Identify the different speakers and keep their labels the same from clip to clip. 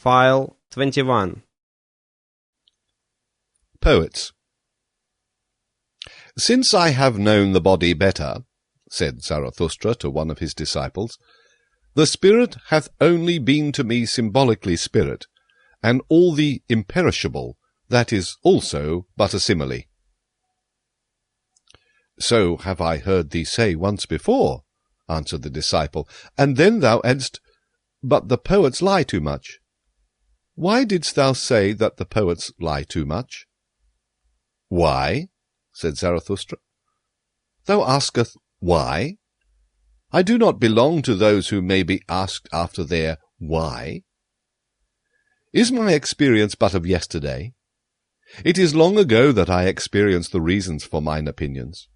Speaker 1: File 21.
Speaker 2: Poets. "Since I have known the body better," said Zarathustra to one of his disciples, "the spirit hath only been to me symbolically spirit, and all the imperishable, that is also but a simile." "So have I heard thee say once before," answered the disciple, "and then thou addedst, but the poets lie too much. Why didst thou say that the poets lie too much?" "Why?" said Zarathustra. "Thou askest why? I do not belong to those who may be asked after their why. Is my experience but of yesterday? It is long ago that I experienced the reasons for mine opinions.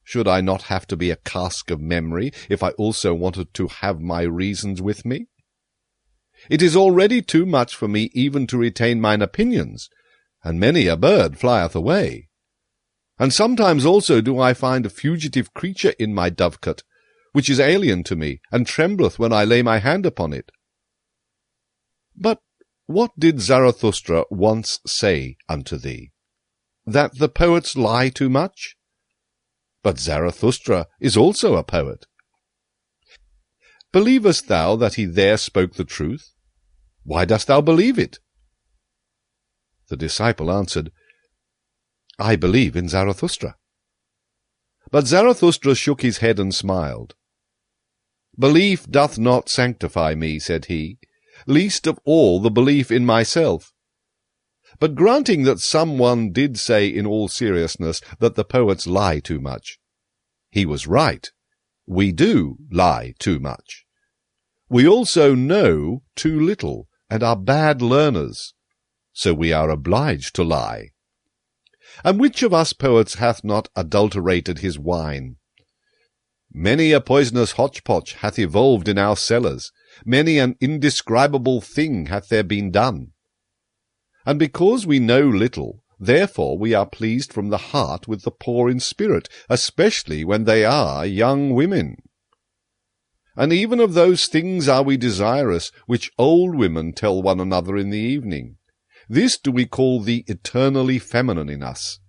Speaker 2: Should I not have to be a cask of memory if I also wanted to have my reasons with me? It is already too much for me even to retain mine opinions, and many a bird flieth away. And sometimes also do I find a fugitive creature in my dovecote, which is alien to me, and trembleth when I lay my hand upon it." "But what did Zarathustra once say unto thee? That the poets lie too much? But Zarathustra is also a poet. Believest thou that he there spoke the truth? Why dost thou believe it?" The disciple answered, "I believe in Zarathustra." But Zarathustra shook his head and smiled. "Belief doth not sanctify me," said he, "least of all the belief in myself. But granting that someone did say in all seriousness that the poets lie too much, he was right. We do lie too much. We also know too little, and are bad learners, so we are obliged to lie. And which of us poets hath not adulterated his wine? Many a poisonous hotchpotch hath evolved in our cellars, many an indescribable thing hath there been done. And because we know little, therefore we are pleased from the heart with the poor in spirit, especially when they are young women. And even of those things are we desirous, which old women tell one another in the evening. This do we call the eternally feminine in us.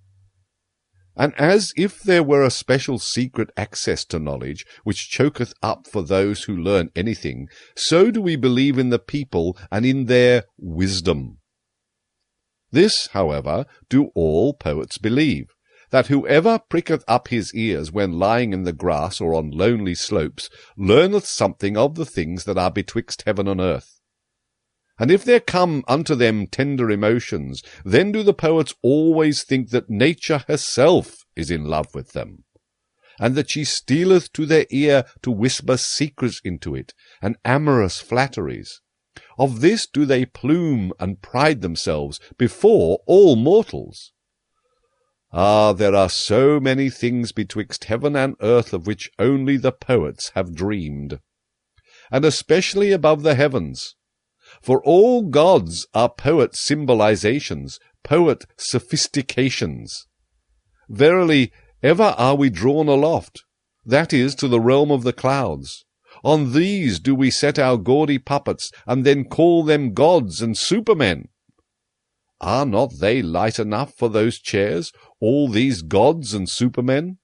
Speaker 2: And as if there were a special secret access to knowledge, which choketh up for those who learn anything, so do we believe in the people and in their wisdom. This, however, do all poets believe, that whoever pricketh up his ears when lying in the grass or on lonely slopes learneth something of the things that are betwixt heaven and earth. And if there come unto them tender emotions, then do the poets always think that nature herself is in love with them, and that she stealeth to their ear to whisper secrets into it, and amorous flatteries. Of this do they plume and pride themselves before all mortals. Ah, there are so many things betwixt heaven and earth of which only the poets have dreamed, and especially above the heavens. For all gods are poet symbolizations, poet sophistications. Verily, ever are we drawn aloft, that is, to the realm of the clouds. On these do we set our gaudy puppets, and then call them gods and supermen. Are not they light enough for those chairs, all these gods and supermen?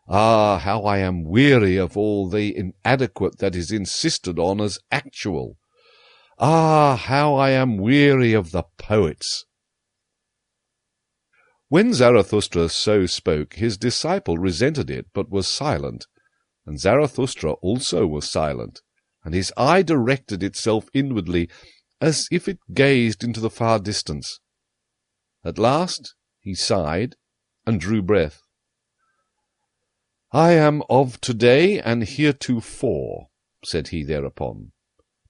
Speaker 2: Ah, how I am weary of all the inadequate that is insisted on as actual. Ah, how I am weary of the poets." When Zarathustra so spoke, his disciple resented it, but was silent. And Zarathustra also was silent, and his eye directed itself inwardly, as if it gazed into the far distance. At last he sighed and drew breath. "I am of today and heretofore," said he thereupon.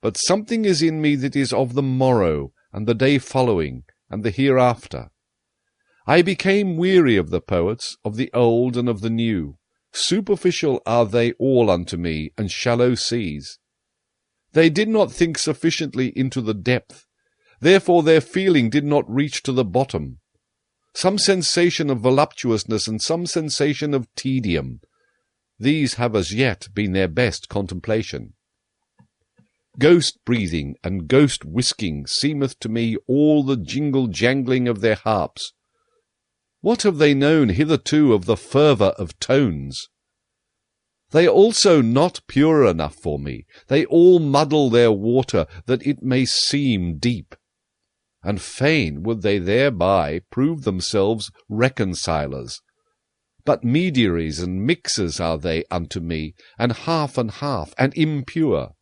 Speaker 2: "But something is in me that is of the morrow, and the day following, and the hereafter. I became weary of the poets, of the old and of the new. Superficial are they all unto me, and shallow seas. They did not think sufficiently into the depth, therefore their feeling did not reach to the bottom. Some sensation of voluptuousness and some sensation of tedium, these have as yet been their best contemplation. Ghost-breathing and ghost-whisking seemeth to me all the jingle-jangling of their harps. What have they known hitherto of the fervour of tones? They are also not pure enough for me. They all muddle their water, that it may seem deep. And fain would they thereby prove themselves reconcilers. But mediaries and mixers are they unto me, and half, and impure.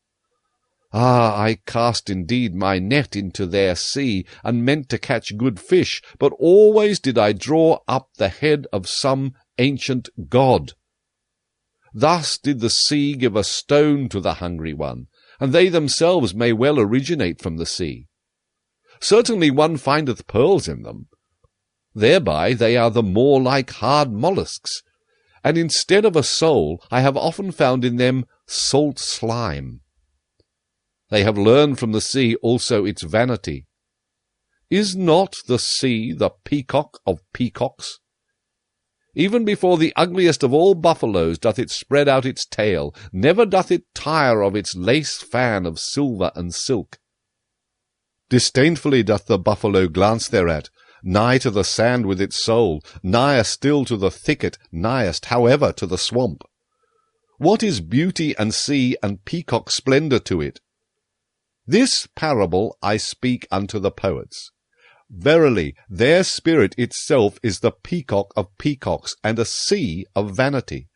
Speaker 2: Ah, I cast indeed my net into their sea, and meant to catch good fish, but always did I draw up the head of some ancient god. Thus did the sea give a stone to the hungry one, and they themselves may well originate from the sea. Certainly one findeth pearls in them. Thereby they are the more like hard mollusks, and instead of a soul I have often found in them salt slime. They have learned from the sea also its vanity. Is not the sea the peacock of peacocks? Even before the ugliest of all buffaloes doth it spread out its tail, never doth it tire of its lace fan of silver and silk. Disdainfully doth the buffalo glance thereat, nigh to the sand with its soul, nigher still to the thicket, nighest, however, to the swamp. What is beauty and sea and peacock splendour to it? This parable I speak unto the poets. Verily, their spirit itself is the peacock of peacocks, and a sea of vanity.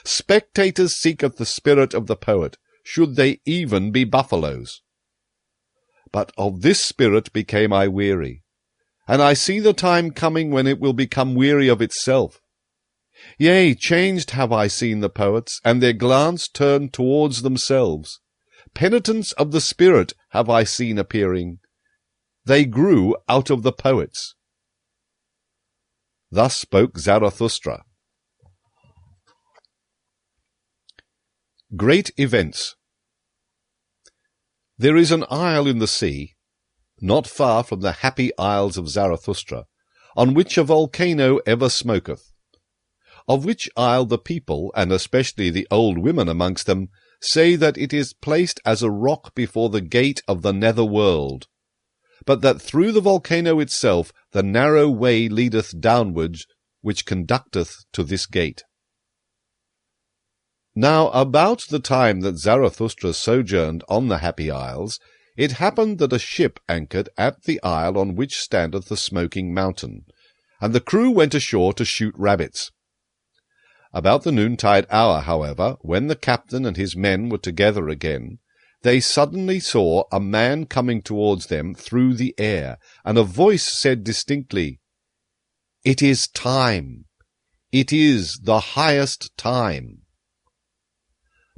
Speaker 2: Spectators seeketh the spirit of the poet, should they even be buffaloes. But of this spirit became I weary, and I see the time coming when it will become weary of itself. Yea, changed have I seen the poets, and their glance turned towards themselves. Penitents of the spirit have I seen appearing. They grew out of the poets. Thus spoke Zarathustra. Great events. There is an isle in the sea, not far from the happy isles of Zarathustra, on which a volcano ever smoketh, of which isle the people, and especially the old women amongst them, say that it is placed as a rock before the gate of the nether world, but that through the volcano itself the narrow way leadeth downwards, which conducteth to this gate. Now about the time that Zarathustra sojourned on the Happy Isles, it happened that a ship anchored at the isle on which standeth the smoking mountain, and the crew went ashore to shoot rabbits. About the noontide hour, however, when the captain and his men were together again, they suddenly saw a man coming towards them through the air, and a voice said distinctly, "It is time. It is the highest time."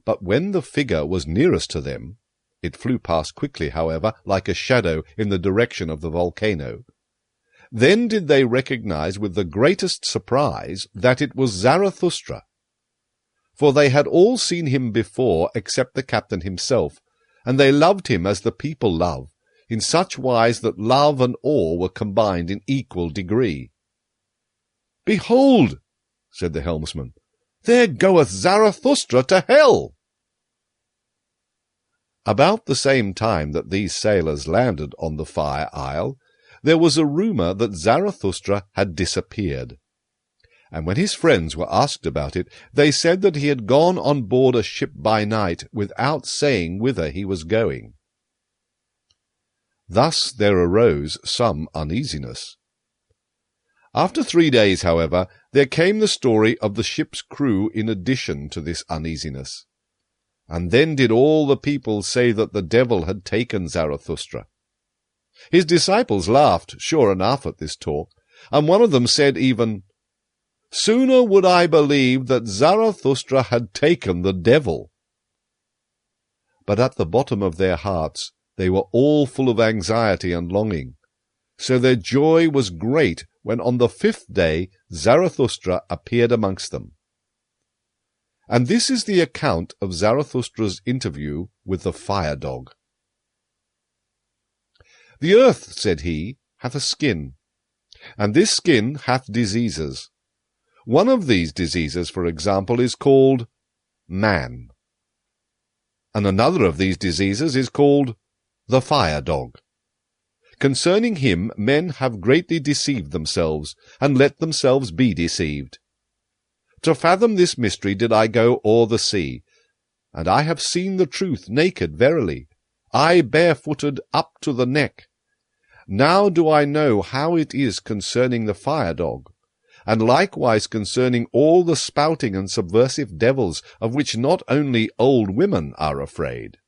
Speaker 2: But when the figure was nearest to them, it flew past quickly, however, like a shadow in the direction of the volcano, then did they recognize with the greatest surprise that it was Zarathustra. For they had all seen him before except the captain himself, and they loved him as the people love, in such wise that love and awe were combined in equal degree. "Behold," said the helmsman, "there goeth Zarathustra to hell." About the same time that these sailors landed on the Fire Isle, there was a rumour that Zarathustra had disappeared. And when his friends were asked about it, they said that he had gone on board a ship by night without saying whither he was going. Thus there arose some uneasiness. After 3 days, however, there came the story of the ship's crew in addition to this uneasiness. And then did all the people say that the devil had taken Zarathustra. His disciples laughed, sure enough, at this talk, and one of them said even, "Sooner would I believe that Zarathustra had taken the devil." But at the bottom of their hearts they were all full of anxiety and longing, so their joy was great when on the 5th day Zarathustra appeared amongst them. And this is the account of Zarathustra's interview with the fire-dog. "The earth," said he, "hath a skin, and this skin hath diseases. One of these diseases, for example, is called man. and another of these diseases is called the fire dog. Concerning him men have greatly deceived themselves, and let themselves be deceived. To fathom this mystery did I go o'er the sea, and I have seen the truth naked verily, I barefooted up to the neck. Now do I know how it is concerning the fire dog, and likewise concerning all the spouting and subversive devils, of which not only old women are afraid.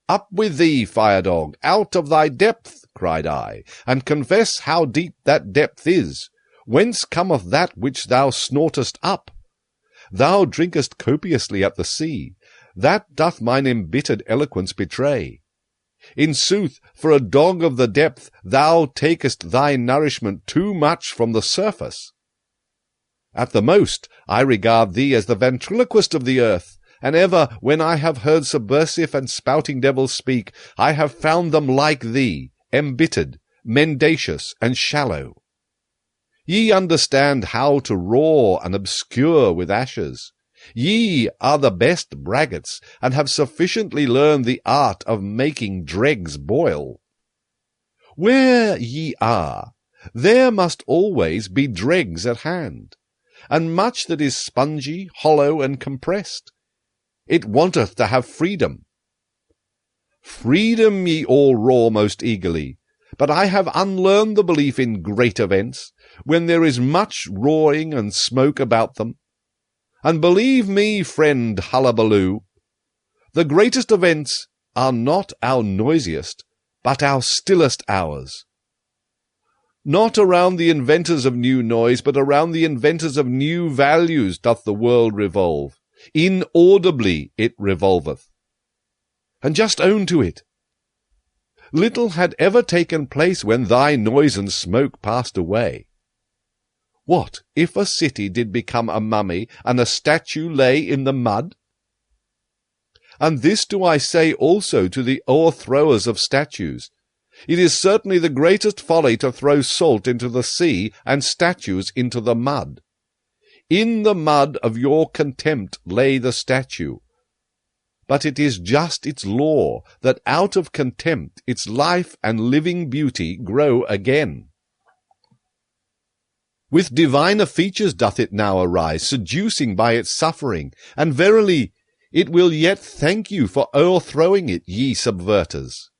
Speaker 2: Up with thee, fire dog, out of thy depth, cried I, and confess how deep that depth is. Whence cometh that which thou snortest up? Thou drinkest copiously at the sea, that doth mine embittered eloquence betray. In sooth, for a dog of the depth, thou takest thy nourishment too much from the surface. At the most, I regard thee as the ventriloquist of the earth, and ever, when I have heard subversive and spouting devils speak, I have found them like thee, embittered, mendacious, and shallow. Ye understand how to roar and obscure with ashes. Ye are the best braggarts, and have sufficiently learned the art of making dregs boil. Where ye are, there must always be dregs at hand, and much that is spongy, hollow, and compressed. It wanteth to have freedom. Freedom ye all roar most eagerly, but I have unlearned the belief in great events, when there is much roaring and smoke about them. And believe me, friend Hullabaloo, the greatest events are not our noisiest, but our stillest hours. Not around the inventors of new noise, but around the inventors of new values doth the world revolve. Inaudibly it revolveth. And just own to it. Little had ever taken place when thy noise and smoke passed away. What, if a city did become a mummy, and a statue lay in the mud? And this do I say also to the o'erthrowers of statues. It is certainly the greatest folly to throw salt into the sea, and statues into the mud. In the mud of your contempt lay the statue. But it is just its law, that out of contempt its life and living beauty grow again. With diviner features doth it now arise, seducing by its suffering, and verily it will yet thank you for o'erthrowing it, ye subverters.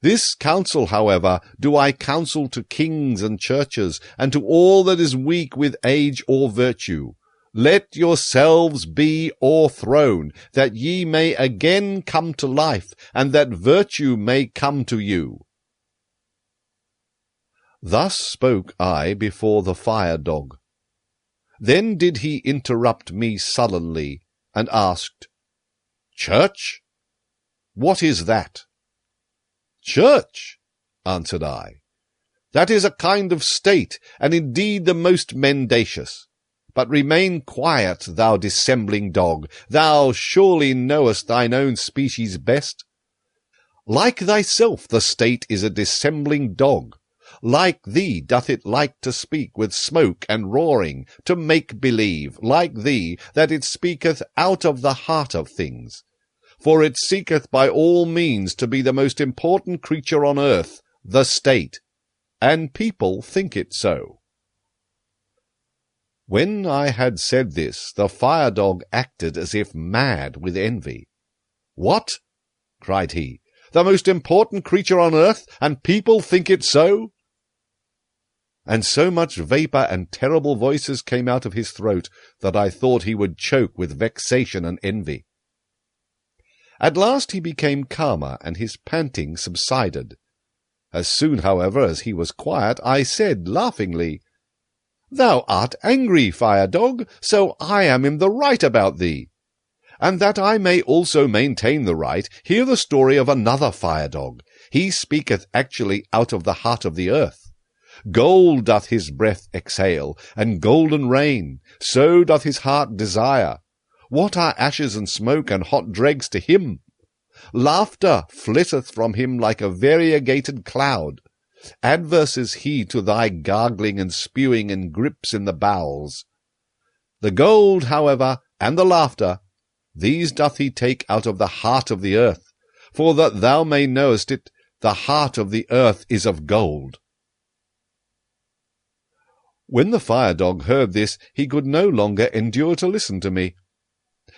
Speaker 2: This counsel, however, do I counsel to kings and churches, and to all that is weak with age or virtue. Let yourselves be o'erthrown, that ye may again come to life, and that virtue may come to you. Thus spoke I before the fire dog. Then did he interrupt me sullenly, and asked, Church? What is that? Church, answered I. That is a kind of state, and indeed the most mendacious. But remain quiet, thou dissembling dog. Thou surely knowest thine own species best. Like thyself, the state is a dissembling dog. Like thee doth it like to speak with smoke and roaring, to make believe, like thee, that it speaketh out of the heart of things. For it seeketh by all means to be the most important creature on earth, the state, and people think it so. When I had said this, the fire dog acted as if mad with envy. What? cried he. The most important creature on earth, and people think it so? And so much vapour and terrible voices came out of his throat that I thought he would choke with vexation and envy. At last he became calmer, and his panting subsided. As soon, however, as he was quiet, I said laughingly, Thou art angry, fire dog, so I am in the right about thee. And that I may also maintain the right, hear the story of another fire dog. He speaketh actually out of the heart of the earth. Gold doth his breath exhale, and golden rain, so doth his heart desire. What are ashes and smoke and hot dregs to him? Laughter flitteth from him like a variegated cloud. Adverse is he to thy gargling and spewing and grips in the bowels. The gold, however, and the laughter, These doth he take out of the heart of the earth, for that thou may knowest it, the heart of the earth is of gold. When the fire-dog heard this, he could no longer endure to listen to me.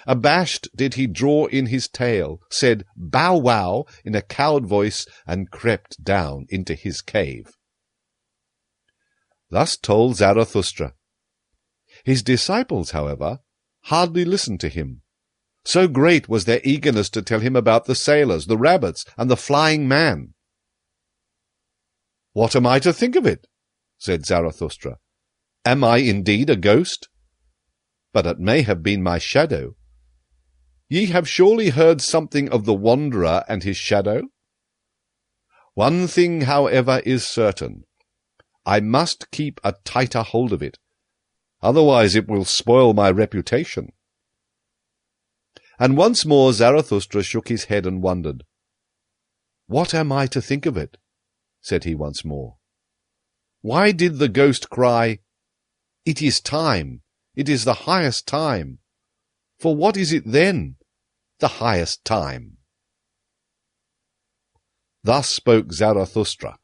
Speaker 2: Abashed did he draw in his tail, said "Bow wow" in a cowed voice, and crept down into his cave. Thus told Zarathustra. His disciples, however, hardly listened to him. So great was their eagerness to tell him about the sailors, the rabbits, and the flying man. "What am I to think of it?" said Zarathustra. "Am I indeed a ghost? But it may have been my shadow. Ye have surely heard something of the wanderer and his shadow? One thing, however, is certain. I must keep a tighter hold of it, otherwise it will spoil my reputation." And once more Zarathustra shook his head and wondered. "What am I to think of it?" said he once more. "Why did the ghost cry, 'It is time, it is the highest time'? For what is it then, the highest time?" Thus spoke Zarathustra.